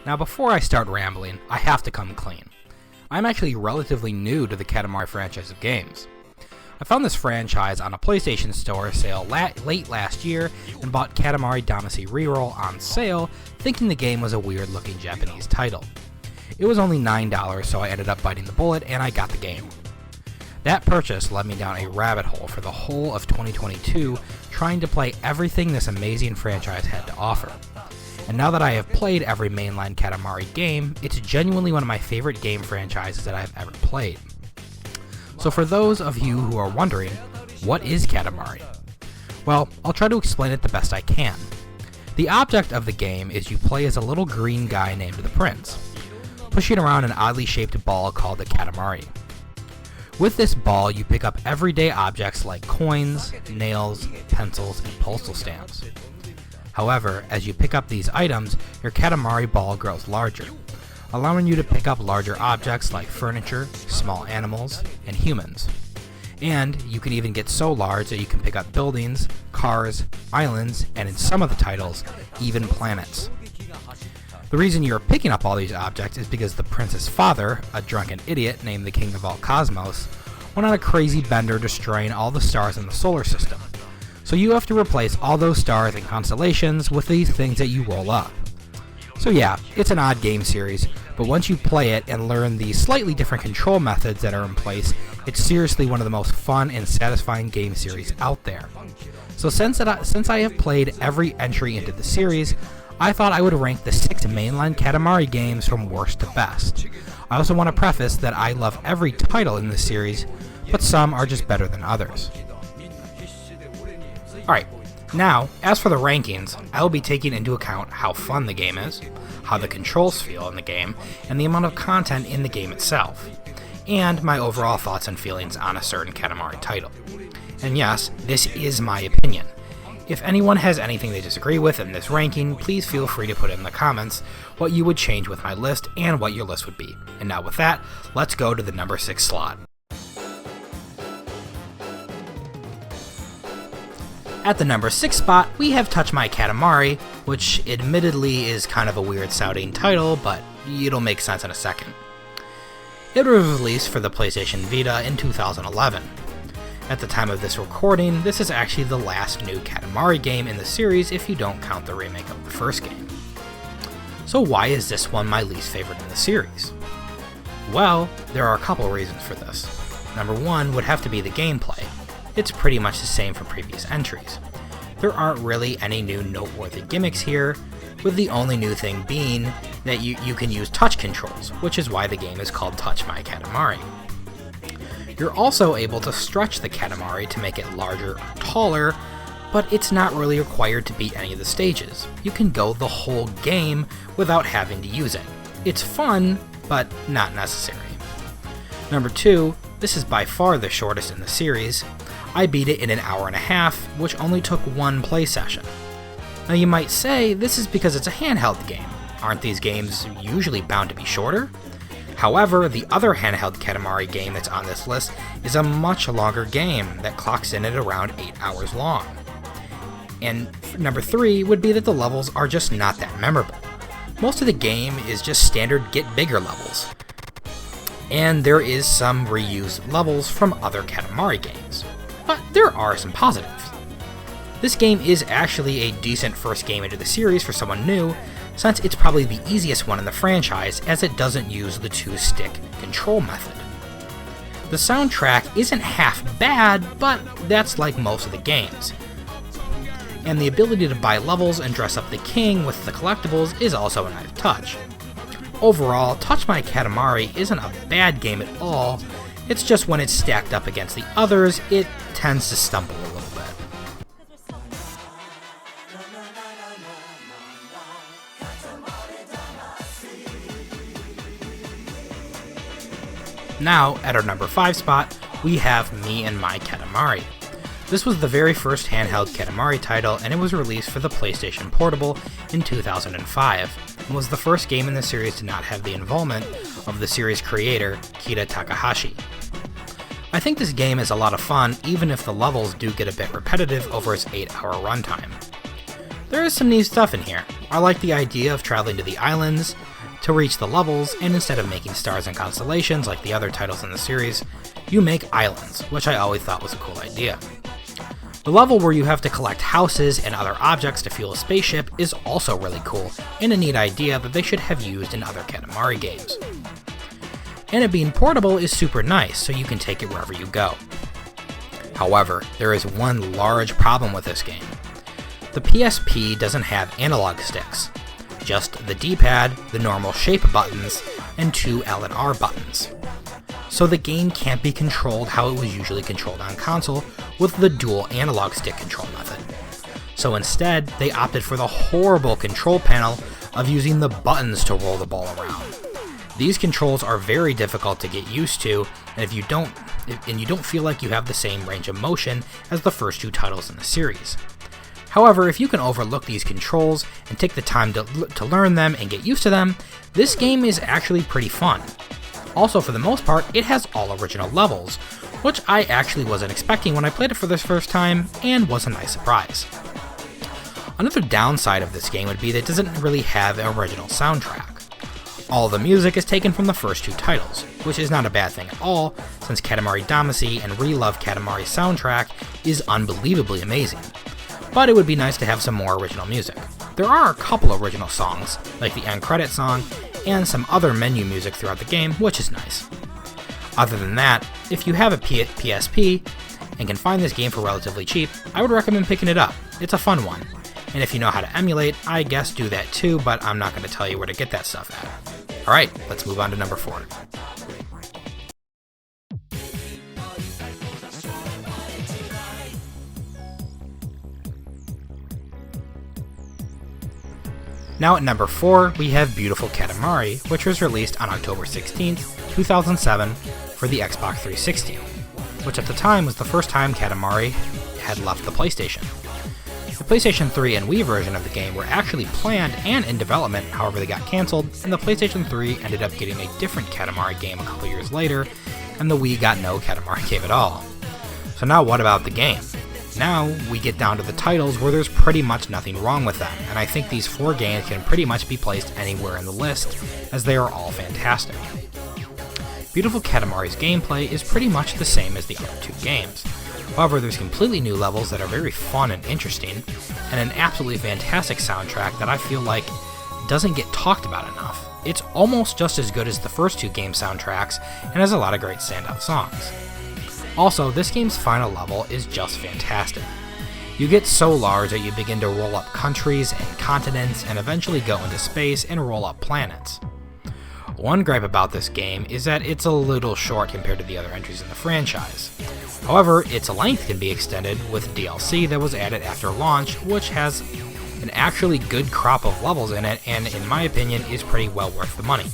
Now before I start rambling, I have to come clean. I'm actually relatively new to the Katamari franchise of games. I found this franchise on a PlayStation Store sale late last year and bought Katamari Damacy Reroll on sale, thinking the game was a weird looking Japanese title. It was only $9, so I ended up biting the bullet and I got the game. That purchase led me down a rabbit hole for the whole of 2022, trying to play everything this amazing franchise had to offer. And now that I have played every mainline Katamari game, it's genuinely one of my favorite game franchises that I've ever played. So for those of you who are wondering, what is Katamari? Well, I'll try to explain it the best I can. The object of the game is you play as a little green guy named the Prince, pushing around an oddly shaped ball called the Katamari. With this ball, you pick up everyday objects like coins, nails, pencils, and postal stamps. However, as you pick up these items, your Katamari ball grows larger, allowing you to pick up larger objects like furniture, small animals, and humans. And you can even get so large that you can pick up buildings, cars, islands, and in some of the titles, even planets. The reason you're picking up all these objects is because the prince's father, a drunken idiot named the King of all Cosmos, went on a crazy bender destroying all the stars in the solar system. So you have to replace all those stars and constellations with these things that you roll up. So yeah, it's an odd game series, but once you play it and learn the slightly different control methods that are in place, it's seriously one of the most fun and satisfying game series out there. So since I have played every entry into the series, I thought I would rank the 6 mainline Katamari games from worst to best. I also want to preface that I love every title in the series, but some are just better than others. Alright, now, as for the rankings, I will be taking into account how fun the game is, how the controls feel in the game, and the amount of content in the game itself, and my overall thoughts and feelings on a certain Katamari title. And yes, this is my opinion. If anyone has anything they disagree with in this ranking, please feel free to put it in the comments what you would change with my list and what your list would be. And now with that, let's go to the number 6 slot. At the number 6 spot, we have Touch My Katamari, which admittedly is kind of a weird sounding title, but it'll make sense in a second. It was released for the PlayStation Vita in 2011. At the time of this recording, this is actually the last new Katamari game in the series if you don't count the remake of the first game. So why is this one my least favorite in the series? Well, there are a couple reasons for this. Number 1 would have to be the gameplay. It's pretty much the same from previous entries. There aren't really any new noteworthy gimmicks here, with the only new thing being that you can use touch controls, which is why the game is called Touch My Katamari. You're also able to stretch the Katamari to make it larger or taller, but it's not really required to beat any of the stages. You can go the whole game without having to use it. It's fun, but not necessary. Number 2, this is by far the shortest in the series. I beat it in an hour and a half, which only took one play session. Now you might say this is because it's a handheld game. Aren't these games usually bound to be shorter? However, the other handheld Katamari game that's on this list is a much longer game that clocks in at around 8 hours long. And number 3 would be that the levels are just not that memorable. Most of the game is just standard get bigger levels. And there is some reused levels from other Katamari games. But there are some positives. This game is actually a decent first game into the series for someone new, since it's probably the easiest one in the franchise as it doesn't use the 2-stick control method. The soundtrack isn't half bad, but that's like most of the games. And the ability to buy levels and dress up the king with the collectibles is also a nice touch. Overall, Touch My Katamari isn't a bad game at all, it's just when it's stacked up against the others, it tends to stumble a little bit. Now, at our number 5 spot, we have Me and My Katamari. This was the very first handheld Katamari title, and it was released for the PlayStation Portable in 2005, and was the first game in the series to not have the involvement of the series creator, Kita Takahashi. I think this game is a lot of fun, even if the levels do get a bit repetitive over its 8-hour runtime. There is some neat stuff in here. I like the idea of traveling to the islands to reach the levels, and instead of making stars and constellations like the other titles in the series, you make islands, which I always thought was a cool idea. The level where you have to collect houses and other objects to fuel a spaceship is also really cool, and a neat idea that they should have used in other Katamari games. And it being portable is super nice, so you can take it wherever you go. However, there is one large problem with this game. The PSP doesn't have analog sticks, just the D-pad, the normal shape buttons, and 2 L and R buttons. So the game can't be controlled how it was usually controlled on console with the dual analog stick control method. So instead, they opted for the horrible control panel of using the buttons to roll the ball around. These controls are very difficult to get used to, and you don't feel like you have the same range of motion as the first 2 titles in the series. However, if you can overlook these controls and take the time to learn them and get used to them, this game is actually pretty fun. Also, for the most part, it has all original levels, which I actually wasn't expecting when I played it for the first time, and was a nice surprise. Another downside of this game would be that it doesn't really have an original soundtrack. All the music is taken from the first 2 titles, which is not a bad thing at all, since Katamari Damacy and Relove Katamari soundtrack is unbelievably amazing. But it would be nice to have some more original music. There are a couple original songs, like the end credit song, and some other menu music throughout the game, which is nice. Other than that, if you have a PSP and can find this game for relatively cheap, I would recommend picking it up. It's a fun one. And if you know how to emulate, I guess do that too, but I'm not going to tell you where to get that stuff at. Alright, let's move on to number 4. Now at number 4, we have Beautiful Katamari, which was released on October 16th, 2007 for the Xbox 360, which at the time was the first time Katamari had left the PlayStation. The PlayStation 3 and Wii version of the game were actually planned and in development, however they got cancelled, and the PlayStation 3 ended up getting a different Katamari game a couple years later, and the Wii got no Katamari game at all. So now what about the game? Now we get down to the titles where there's pretty much nothing wrong with them, and I think these 4 games can pretty much be placed anywhere in the list, as they are all fantastic. Beautiful Katamari's gameplay is pretty much the same as the other 2 games. However, there's completely new levels that are very fun and interesting, and an absolutely fantastic soundtrack that I feel like doesn't get talked about enough. It's almost just as good as the first 2 game soundtracks, and has a lot of great standout songs. Also, this game's final level is just fantastic. You get so large that you begin to roll up countries and continents, and eventually go into space and roll up planets. One gripe about this game is that it's a little short compared to the other entries in the franchise. However, its length can be extended with DLC that was added after launch, which has an actually good crop of levels in it, and in my opinion is pretty well worth the money.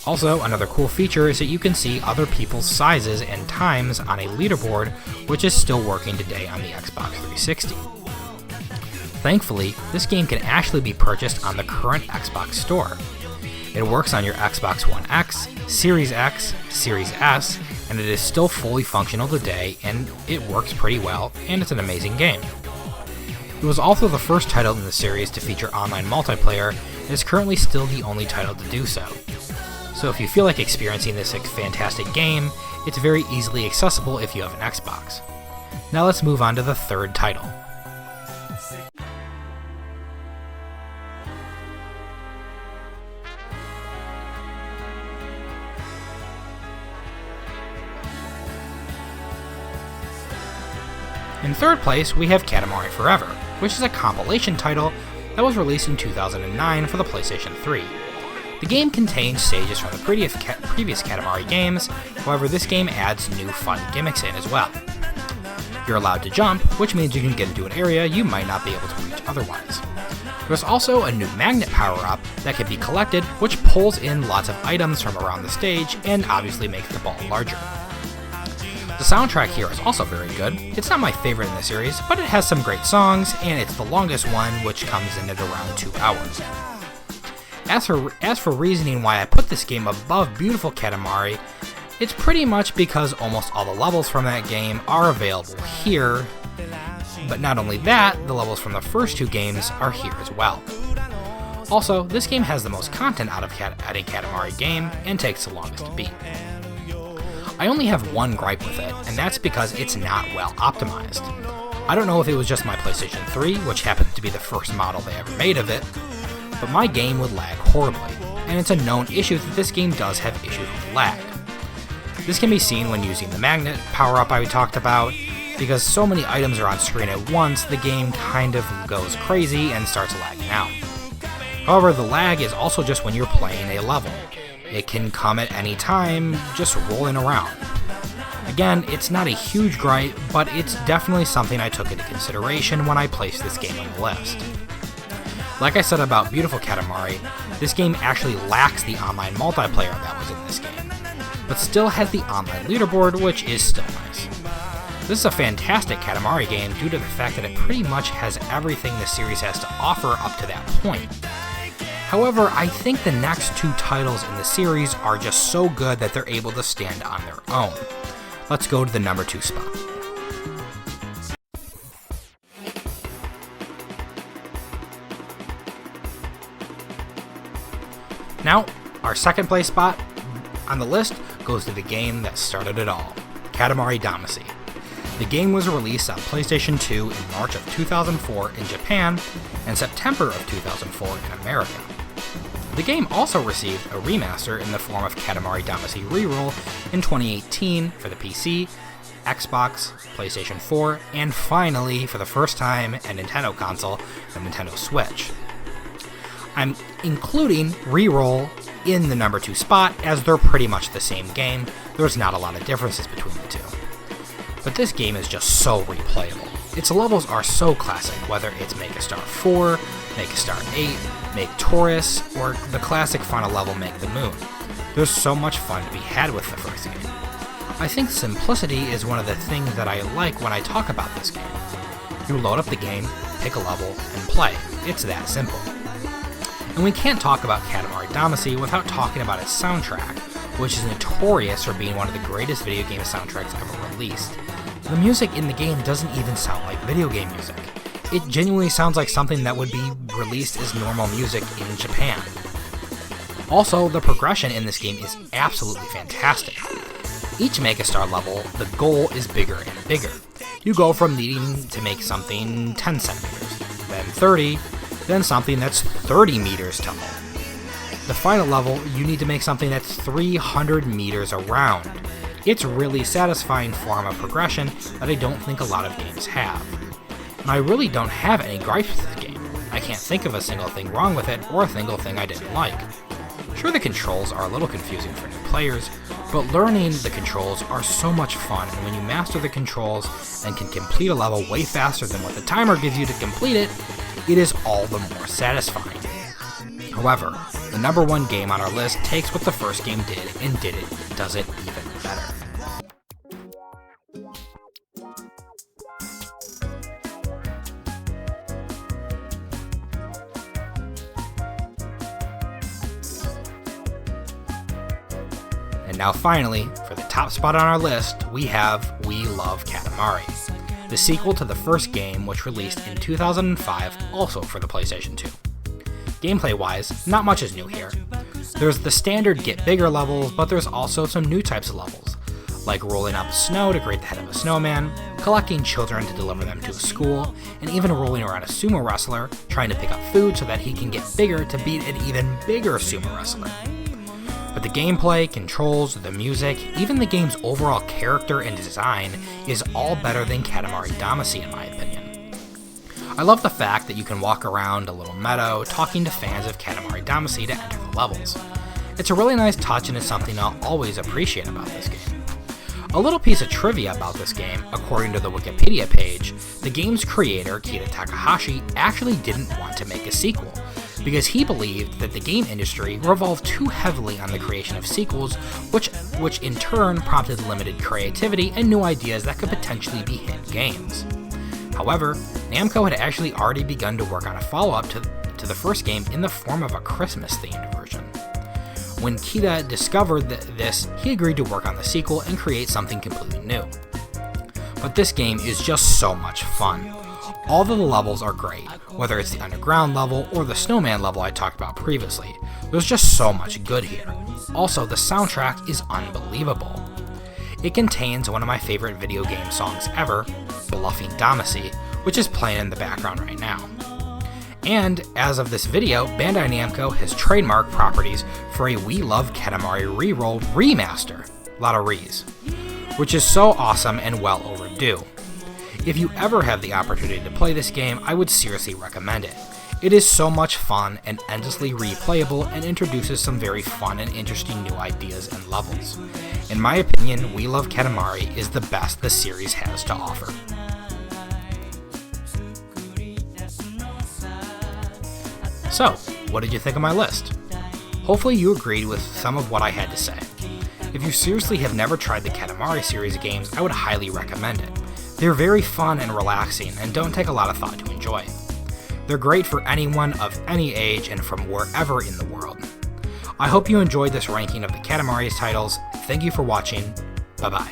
Also, another cool feature is that you can see other people's sizes and times on a leaderboard, which is still working today on the Xbox 360. Thankfully, this game can actually be purchased on the current Xbox store. It works on your Xbox One X, Series X, Series S, and it is still fully functional today, and it works pretty well, and it's an amazing game. It was also the first title in the series to feature online multiplayer, and is currently still the only title to do so. So if you feel like experiencing this fantastic game, it's very easily accessible if you have an Xbox. Now let's move on to the 3rd title. In 3rd place, we have Katamari Forever, which is a compilation title that was released in 2009 for the PlayStation 3. The game contains stages from the previous Katamari games, however this game adds new fun gimmicks in as well. You're allowed to jump, which means you can get into an area you might not be able to reach otherwise. There's also a new magnet power-up that can be collected, which pulls in lots of items from around the stage and obviously makes the ball larger. The soundtrack here is also very good. It's not my favorite in the series, but it has some great songs, and it's the longest one, which comes in at around 2 hours. As for reasoning why I put this game above Beautiful Katamari, it's pretty much because almost all the levels from that game are available here, But not only that, the levels from the first two games are here as well. Also, this game has the most content out of any Katamari game, and takes the longest to beat. I only have one gripe with it, and that's because it's not well optimized. I don't know if it was just my PlayStation 3, which happened to be the first model they ever made of it, but my game would lag horribly, and it's a known issue that this game does have issues with lag. This can be seen when using the magnet power-up I talked about. Because so many items are on screen at once, the game kind of goes crazy and starts lagging out. However, the lag is also just when you're playing a level. It can come at any time, just rolling around. Again, it's not a huge gripe, but it's definitely something I took into consideration when I placed this game on the list. Like I said about Beautiful Katamari, this game actually lacks the online multiplayer that was in this game, but still has the online leaderboard, which is still nice. This is a fantastic Katamari game due to the fact that it pretty much has everything the series has to offer up to that point. However, I think the next two titles in the series are just so good that they're able to stand on their own. Let's go to the number 2 spot. Now, our second place spot on the list goes to the game that started it all, Katamari Damacy. The game was released on PlayStation 2 in March of 2004 in Japan and September of 2004 in America. The game also received a remaster in the form of Katamari Damacy Reroll in 2018 for the PC, Xbox, PlayStation 4, and finally, for the first time, a Nintendo console, the Nintendo Switch. I'm including Reroll in the number 2 spot as they're pretty much the same game. There's not a lot of differences between the two. But this game is just so replayable. Its levels are so classic, whether it's Make a Star 4, Make a Star 8, Make Taurus, or the classic final level Make the Moon. There's so much fun to be had with the first game. I think simplicity is one of the things that I like when I talk about this game. You load up the game, pick a level, and play. It's that simple. And we can't talk about Katamari Damacy without talking about its soundtrack, which is notorious for being one of the greatest video game soundtracks ever released. The music in the game doesn't even sound like video game music. It genuinely sounds like something that would be released as normal music in Japan. Also, the progression in this game is absolutely fantastic. Each Megastar level, the goal is bigger and bigger. You go from needing to make something 10 centimeters, then 30, then something that's 30 meters tall. The final level, you need to make something that's 300 meters around. It's really satisfying form of progression that I don't think a lot of games have. And I really don't have any gripes with the game. I can't think of a single thing wrong with it or a single thing I didn't like. Sure, the controls are a little confusing for new players, but learning the controls are so much fun, and when you master the controls and can complete a level way faster than what the timer gives you to complete it, it is all the more satisfying. However, the number 1 game on our list takes what the first game did and does it even better. And now finally, for the top spot on our list, we have We Love Katamari, the sequel to the first game, which released in 2005, also for the PlayStation 2. Gameplay-wise, not much is new here. There's the standard get bigger levels, but there's also some new types of levels, like rolling up snow to create the head of a snowman, collecting children to deliver them to a school, and even rolling around a sumo wrestler, trying to pick up food so that he can get bigger to beat an even bigger sumo wrestler. But the gameplay, controls, the music, even the game's overall character and design is all better than Katamari Damacy in my opinion. I love the fact that you can walk around a little meadow talking to fans of Katamari Damacy to enter the levels. It's a really nice touch and is something I'll always appreciate about this game. A little piece of trivia about this game, according to the Wikipedia page, the game's creator, Kita Takahashi, actually didn't want to make a sequel, because he believed that the game industry revolved too heavily on the creation of sequels, which in turn prompted limited creativity and new ideas that could potentially be hit games. However, Namco had actually already begun to work on a follow-up to the first game in the form of a Christmas-themed version. When Kita discovered this, he agreed to work on the sequel and create something completely new. But this game is just so much fun. All of the levels are great, whether it's the underground level or the snowman level I talked about previously. There's just so much good here. Also, the soundtrack is unbelievable. It contains one of my favorite video game songs ever, Bluffing Damacy, which is playing in the background right now. And, as of this video, Bandai Namco has trademark properties for a We Love Katamari Reroll remaster, a lot of re's, which is so awesome and well overdue. If you ever have the opportunity to play this game, I would seriously recommend it. It is so much fun and endlessly replayable and introduces some very fun and interesting new ideas and levels. In my opinion, We Love Katamari is the best the series has to offer. So, what did you think of my list? Hopefully you agreed with some of what I had to say. If you seriously have never tried the Katamari series of games, I would highly recommend it. They're very fun and relaxing and don't take a lot of thought to enjoy. They're great for anyone of any age and from wherever in the world. I hope you enjoyed this ranking of the Katamari's titles. Thank you for watching. Bye bye.